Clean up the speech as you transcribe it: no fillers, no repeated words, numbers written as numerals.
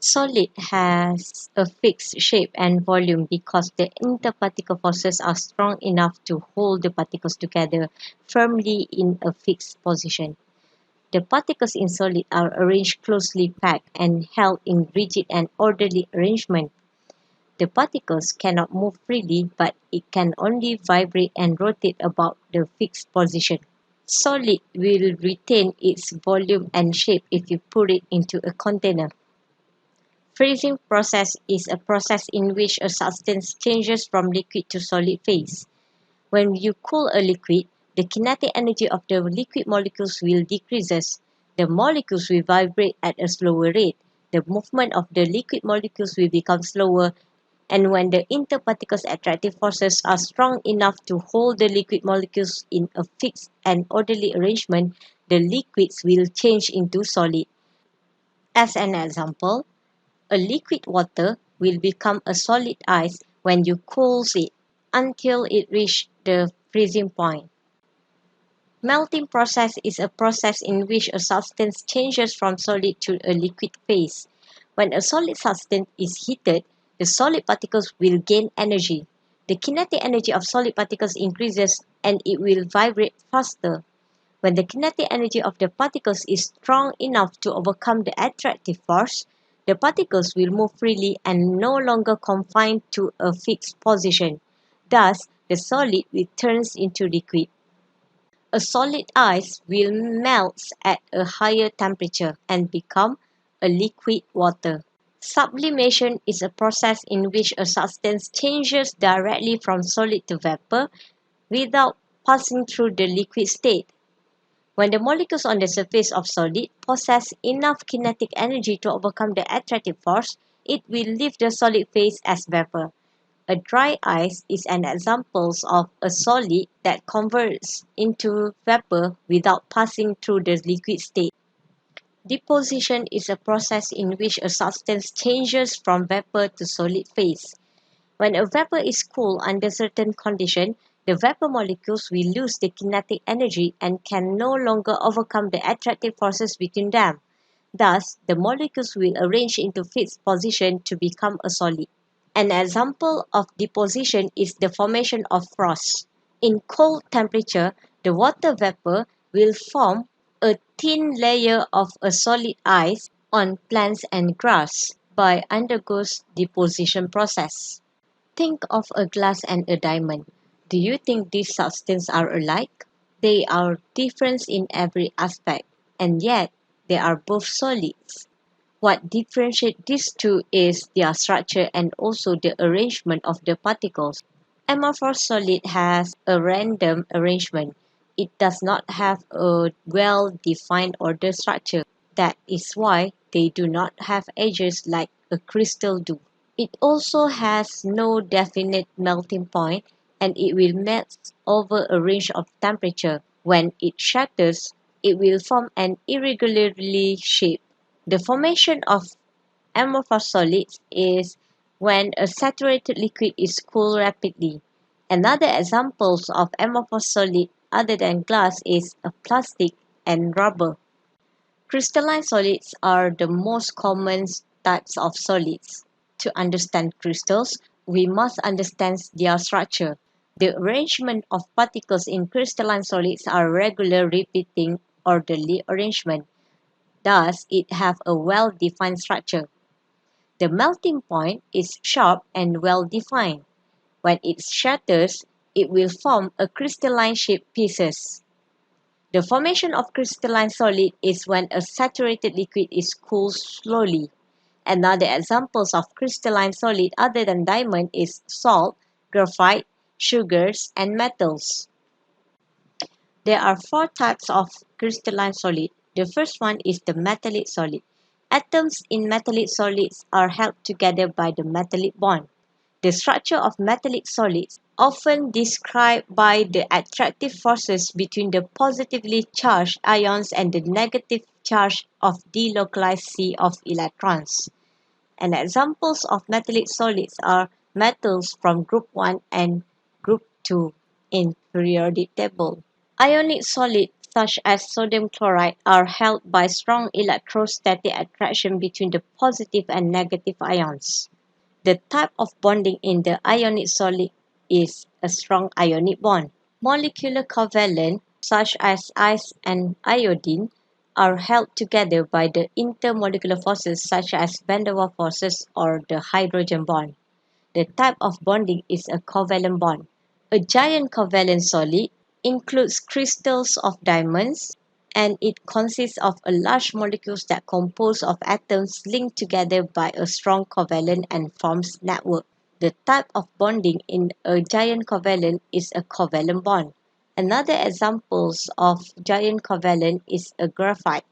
Solid has a fixed shape and volume because the interparticle forces are strong enough to hold the particles together firmly in a fixed position. The particles in solid are arranged closely packed and held in rigid and orderly arrangement. The particles cannot move freely, but it can only vibrate and rotate about the fixed position. Solid will retain its volume and shape if you put it into a container. Freezing process is a process in which a substance changes from liquid to solid phase. When you cool a liquid, the kinetic energy of the liquid molecules will decreases. The molecules will vibrate at a slower rate. The movement of the liquid molecules will become slower, and when the interparticle attractive forces are strong enough to hold the liquid molecules in a fixed and orderly arrangement, the liquids will change into solid. As an example, a liquid water will become a solid ice when you cool it until it reaches the freezing point. Melting process is a process in which a substance changes from solid to a liquid phase. When a solid substance is heated, the solid particles will gain energy. The kinetic energy of solid particles increases and it will vibrate faster. When the kinetic energy of the particles is strong enough to overcome the attractive force, the particles will move freely and no longer confined to a fixed position. Thus, the solid will turn into liquid. A solid ice will melt at a higher temperature and become a liquid water. Sublimation is a process in which a substance changes directly from solid to vapor without passing through the liquid state. When the molecules on the surface of solid possess enough kinetic energy to overcome the attractive force, it will leave the solid phase as vapor. A dry ice is an example of a solid that converts into vapor without passing through the liquid state. Deposition is a process in which a substance changes from vapor to solid phase. When a vapor is cooled under certain conditions, the vapor molecules will lose the kinetic energy and can no longer overcome the attractive forces between them. Thus, the molecules will arrange into fixed position to become a solid. An example of deposition is the formation of frost. In cold temperature, the water vapor will form a thin layer of a solid ice on plants and grass by undergoes deposition process. Think of a glass and a diamond. Do you think these substances are alike? They are different in every aspect, and yet they are both solids. What differentiates these two is their structure and also the arrangement of the particles. Amorphous solid has a random arrangement. It does not have a well-defined order structure. That is why they do not have edges like a crystal do. It also has no definite melting point and it will melt over a range of temperature. When it shatters, it will form an irregularly shape. The formation of amorphous solids is when a saturated liquid is cooled rapidly. Another examples of amorphous solid other than glass is a plastic and rubber. Crystalline solids are the most common types of solids. To understand crystals, we must understand their structure. The arrangement of particles in crystalline solids are regular, repeating, orderly arrangement. Thus, it have a well-defined structure. The melting point is sharp and well-defined. When it shatters, it will form a crystalline shaped pieces. The formation of crystalline solid is when a saturated liquid is cooled slowly. Another examples of crystalline solid other than diamond is salt, graphite, sugars, and metals. There are four types of crystalline solid. The first one is the metallic solid. Atoms in metallic solids are held together by the metallic bond. The structure of metallic solids often described by the attractive forces between the positively charged ions and the negative charge of delocalized sea of electrons. And examples of metallic solids are metals from group 1 and group 2 in periodic table. Ionic solid such as sodium chloride, are held by strong electrostatic attraction between the positive and negative ions. The type of bonding in the ionic solid is a strong ionic bond. Molecular covalent, such as ice and iodine, are held together by the intermolecular forces such as van der Waals forces or the hydrogen bond. The type of bonding is a covalent bond. A giant covalent solid includes crystals of diamonds, and it consists of a large molecules that compose of atoms linked together by a strong covalent and forms network. The type of bonding in a giant covalent is a covalent bond. Another examples of giant covalent is a graphite.